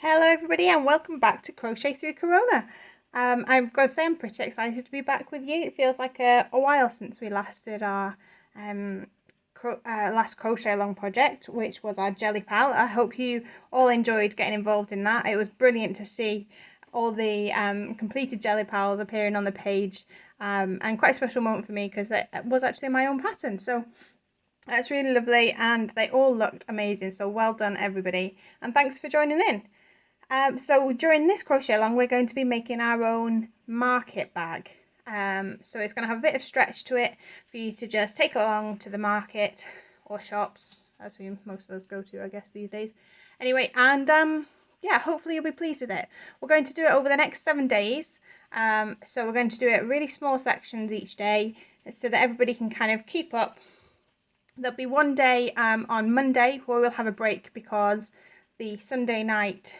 Hello everybody and welcome back to Crochet Through Corona. I've got to say I'm pretty excited to be back with you. It feels like a while since we last did our last crochet along project, which was our Jelly Pal. I hope you all enjoyed getting involved in that. It was brilliant to see all the completed Jelly Pals appearing on the page, and quite a special moment for me because it was actually my own pattern. So that's really lovely and they all looked amazing. So well done everybody and thanks for joining in. So during this crochet along we're going to be making our own market bag. So it's going to have a bit of stretch to it for you to just take along to the market or shops, as most of us go to I guess these days. Anyway, and yeah, hopefully you'll be pleased with it. We're going to do it over the next 7 days. So we're going to do it really small sections each day so that everybody can kind of keep up. There'll be one day on Monday where we'll have a break because the Sunday night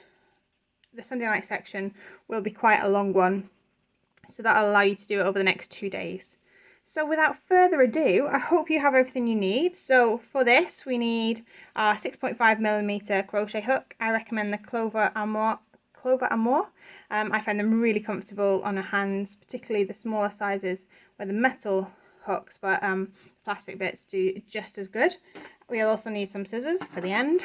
section will be quite a long one, so that'll allow you to do it over the next 2 days. So without further ado, I hope you have everything you need. So for this we need our 6.5mm crochet hook. I recommend the Clover Amour. I find them really comfortable on our hands, particularly the smaller sizes where the metal hooks, but plastic bits do just as good. We'll also need some scissors for the end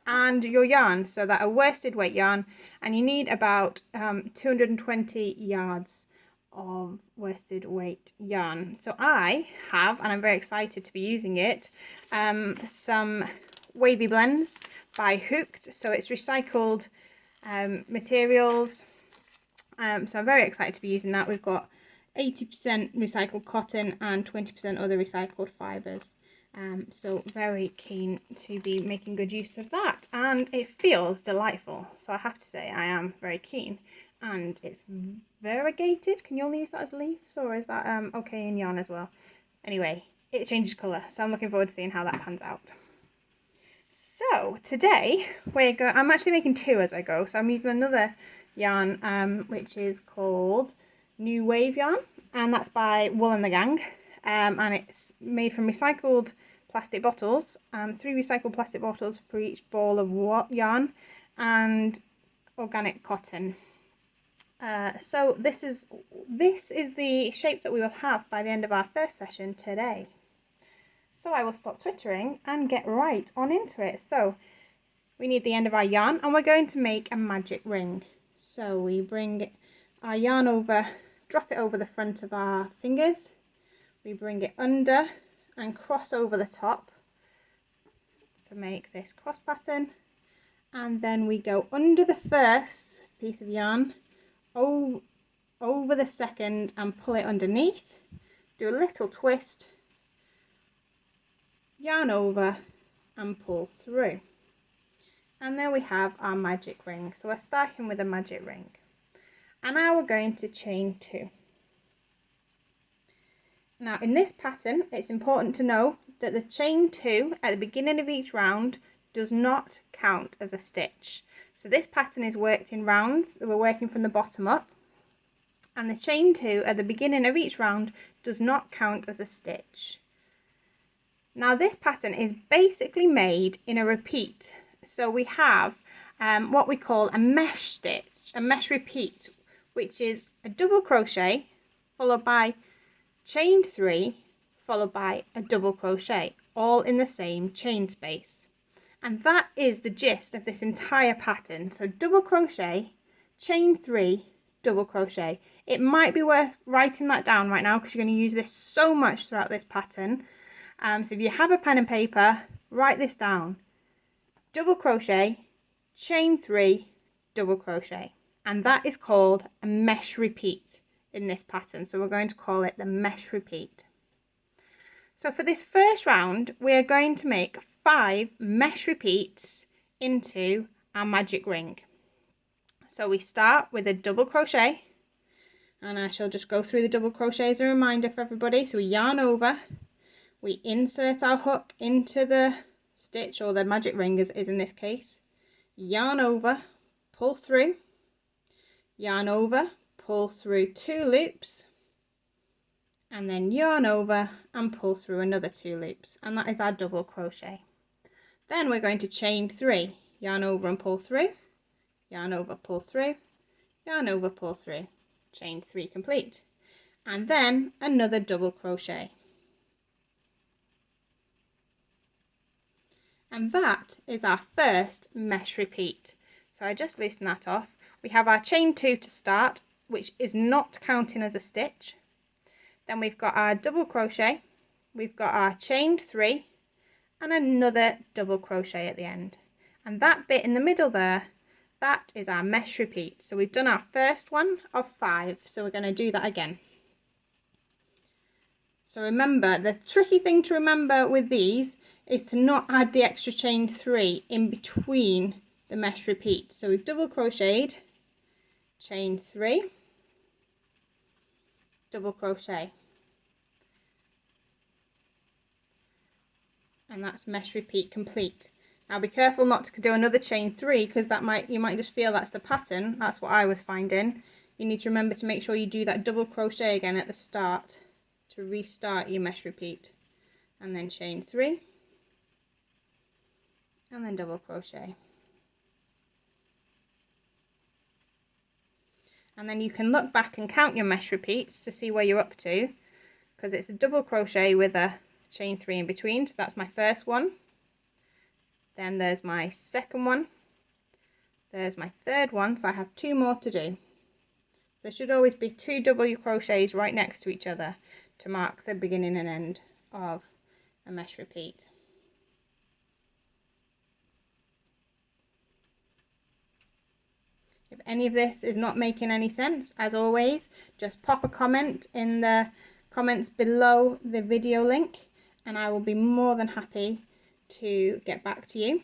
and your yarn, so that a worsted weight yarn, and you need about 220 yards of worsted weight yarn. So I have, and I'm very excited to be using it, some wavy blends by Hooked. So it's recycled materials, so I'm very excited to be using that. We've got 80% recycled cotton and 20% other recycled fibres. So very keen to be making good use of that, and it feels delightful, so I have to say I am very keen. And it's variegated. Can you only use that as leaves, or is that okay in yarn as well? Anyway, it changes colour, so I'm looking forward to seeing how that pans out. So today I'm actually making two as I go, so I'm using another yarn which is called New Wave yarn, and that's by Wool and the Gang. And it's made from recycled plastic bottles, 3 recycled plastic bottles for each ball of yarn, and organic cotton. So this is the shape that we will have by the end of our first session today. So I will stop twittering and get right on into it. So we need the end of our yarn, and we're going to make a magic ring. So we bring our yarn over, drop it over the front of our fingers. We bring it under and cross over the top to make this cross pattern, and then we go under the first piece of yarn, over the second, and pull it underneath, do a little twist, yarn over and pull through, and then we have our magic ring. So we're starting with a magic ring, and now we're going to chain 2. Now in this pattern it's important to know that the chain 2 at the beginning of each round does not count as a stitch. So this pattern is worked in rounds, we're working from the bottom up, and the chain 2 at the beginning of each round does not count as a stitch. Now this pattern is basically made in a repeat. So we have what we call a mesh stitch, a mesh repeat, which is a double crochet followed by chain 3 followed by a double crochet, all in the same chain space. And that is the gist of this entire pattern. So double crochet, chain 3, double crochet. It might be worth writing that down right now because you're going to use this so much throughout this pattern. So if you have a pen and paper, write this down. Double crochet, chain 3, double crochet. And that is called a mesh repeat in this pattern, so we're going to call it the mesh repeat. So for this first round we are going to make 5 mesh repeats into our magic ring. So we start with a double crochet, and I shall just go through the double crochet as a reminder for everybody. So we yarn over, we insert our hook into the stitch, or the magic ring is in this case, yarn over, pull through, yarn over, pull through 2 loops, and then yarn over and pull through another 2 loops, and that is our double crochet. Then we're going to chain 3, yarn over and pull through, yarn over, pull through, yarn over, pull through, chain 3 complete, and then another double crochet. And that is our first mesh repeat. So I just loosen that off. We have our chain 2 to start, which is not counting as a stitch. Then we've got our double crochet, we've got our chain 3 and another double crochet at the end. And that bit in the middle there, that is our mesh repeat. So we've done our first one of 5, so we're going to do that again. So remember, the tricky thing to remember with these is to not add the extra chain 3 in between the mesh repeats. So we've double crocheted, chain 3, double crochet, and that's mesh repeat complete. Now be careful not to do another chain 3, because you might just feel that's the pattern. That's what I was finding. You need to remember to make sure you do that double crochet again at the start to restart your mesh repeat, and then chain 3 and then double crochet, and then you can look back and count your mesh repeats to see where you're up to, because it's a double crochet with a chain 3 in between. So that's my first one, then there's my second one, there's my third one, so I have 2 more to do. There should always be 2 double crochets right next to each other to mark the beginning and end of a mesh repeat. If any of this is not making any sense, as always, just pop a comment in the comments below the video link and I will be more than happy to get back to you.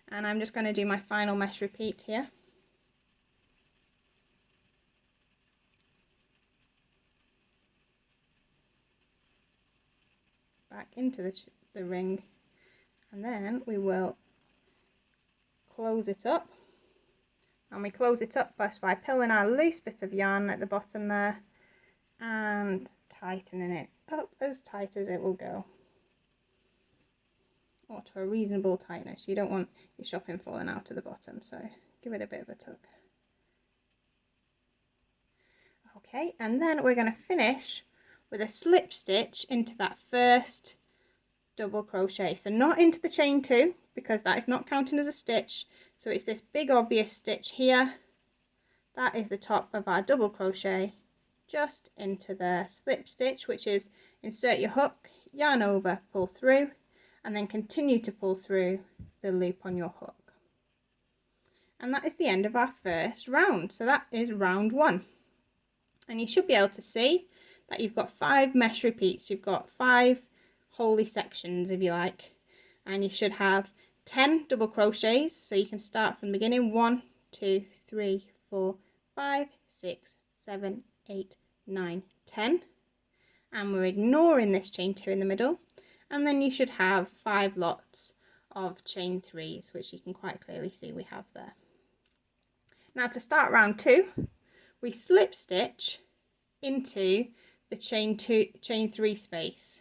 And I'm just going to do my final mesh repeat here. Back into the ring, and then we will close it up, and we close it up by pulling our loose bit of yarn at the bottom there and tightening it up as tight as it will go, or to a reasonable tightness. You don't want your shopping falling out to the bottom, so give it a bit of a tug. Okay, and then we're going to finish with a slip stitch into that first double crochet. So not into the chain 2, because that is not counting as a stitch. So it's this big obvious stitch here. That is the top of our double crochet, just into the slip stitch, which is insert your hook, yarn over, pull through, and then continue to pull through the loop on your hook. And that is the end of our first round. So that is round 1. And you should be able to see that you've got 5 mesh repeats. You've got 5 holy sections, if you like, and you should have 10 double crochets, so you can start from the beginning. 1, 2, 3, 4, 5, 6, 7, 8, 9, 10, and we're ignoring this chain 2 in the middle, and then you should have 5 lots of chain 3s, which you can quite clearly see we have there. Now to start round 2, we slip stitch into the chain 3 space.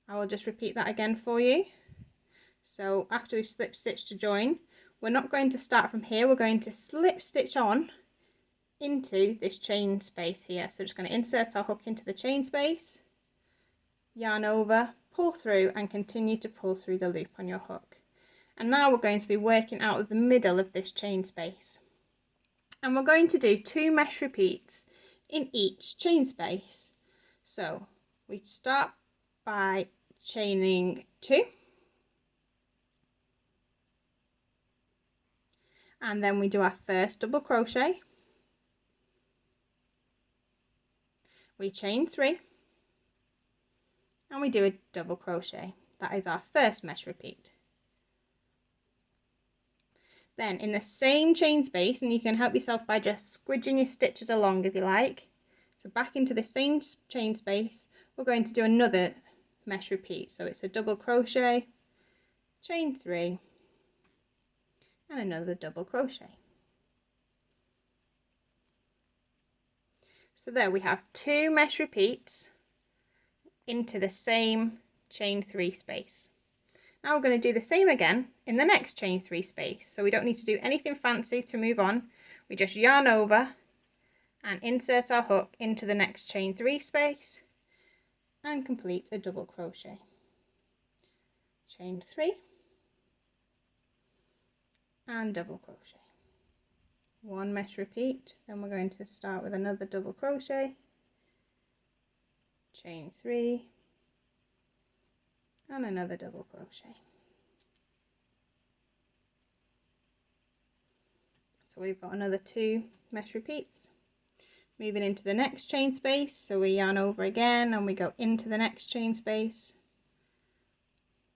I will just repeat that again for you. So after we've slip stitched to join, we're not going to start from here, we're going to slip stitch on into this chain space here. So just going to insert our hook into the chain space, yarn over, pull through, and continue to pull through the loop on your hook. And now we're going to be working out of the middle of this chain space, and we're going to do 2 mesh repeats in each chain space. So we start by chaining 2, and then we do our first double crochet, we chain 3, and we do a double crochet. That is our first mesh repeat. Then in the same chain space, and you can help yourself by just squidging your stitches along if you like, so back into the same chain space, we're going to do another mesh repeat. So it's a double crochet, chain 3, and another double crochet. So there we have 2 mesh repeats into the same chain 3 space. Now we're going to do the same again in the next chain 3 space. So we don't need to do anything fancy to move on. We just yarn over and insert our hook into the next chain 3 space and complete a double crochet. Chain 3 and double crochet. One mesh repeat, then we're going to start with another double crochet, chain 3 and another double crochet. So we've got another 2 mesh repeats. Moving into the next chain space, so we yarn over again and we go into the next chain space,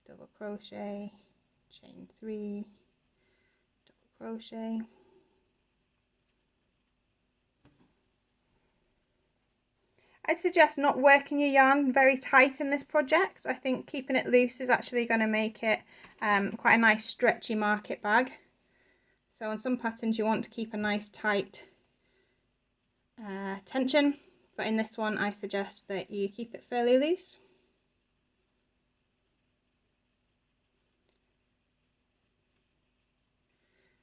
double crochet, chain 3, double crochet. I'd suggest not working your yarn very tight in this project. I think keeping it loose is actually going to make it quite a nice stretchy market bag. So on some patterns you want to keep a nice tight tension, but in this one I suggest that you keep it fairly loose.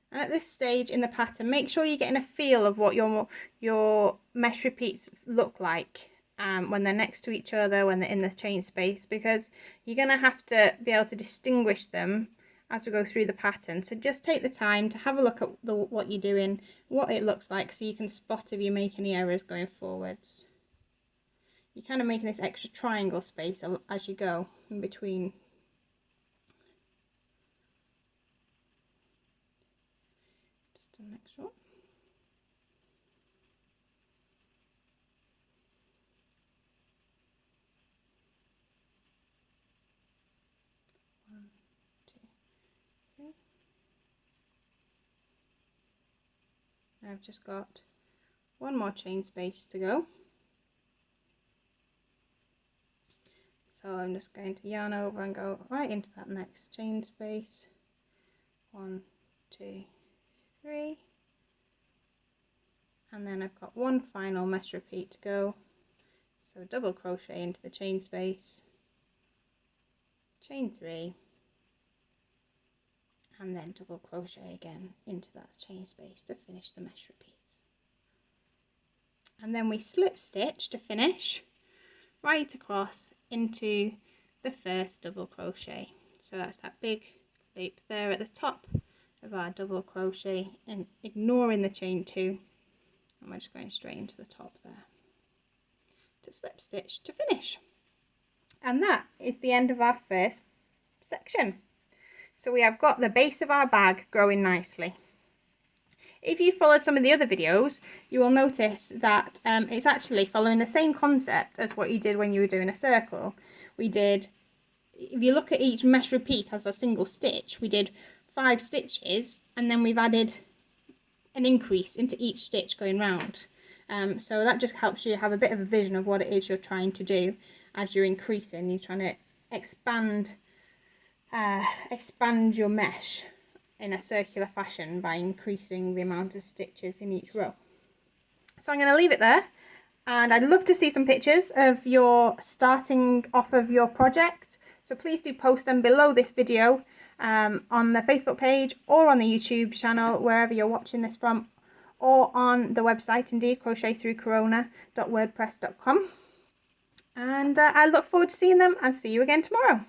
And at this stage in the pattern, make sure you're getting a feel of what your mesh repeats look like when they're next to each other, when they're in the chain space, because you're going to have to be able to distinguish them as we go through the pattern. So just take the time to have a look at what you're doing, what it looks like, so you can spot if you make any errors going forwards. You're kind of making this extra triangle space as you go in between. Just the next one. I've just got one more chain space to go, so I'm just going to yarn over and go right into that next chain space. 1, 2, 3, and then I've got one final mesh repeat to go, so double crochet into the chain space, chain 3, and then double crochet again into that chain space to finish the mesh repeats. And then we slip stitch to finish right across into the first double crochet. So that's that big loop there at the top of our double crochet, and ignoring the chain 2, and we're just going straight into the top there to slip stitch to finish. And that is the end of our first section. So we have got the base of our bag growing nicely. If you followed some of the other videos, you will notice that it's actually following the same concept as what you did when you were doing a circle. We did, if you look at each mesh repeat as a single stitch, we did 5 stitches, and then we've added an increase into each stitch going round. So that just helps you have a bit of a vision of what it is you're trying to do as you're increasing. You're trying to expand your mesh in a circular fashion by increasing the amount of stitches in each row. So I'm going to leave it there, and I'd love to see some pictures of your starting off of your project, so please do post them below this video on the Facebook page or on the YouTube channel, wherever you're watching this from, or on the website, indeed, crochetthroughcorona.wordpress.com. And I look forward to seeing them, and see you again tomorrow.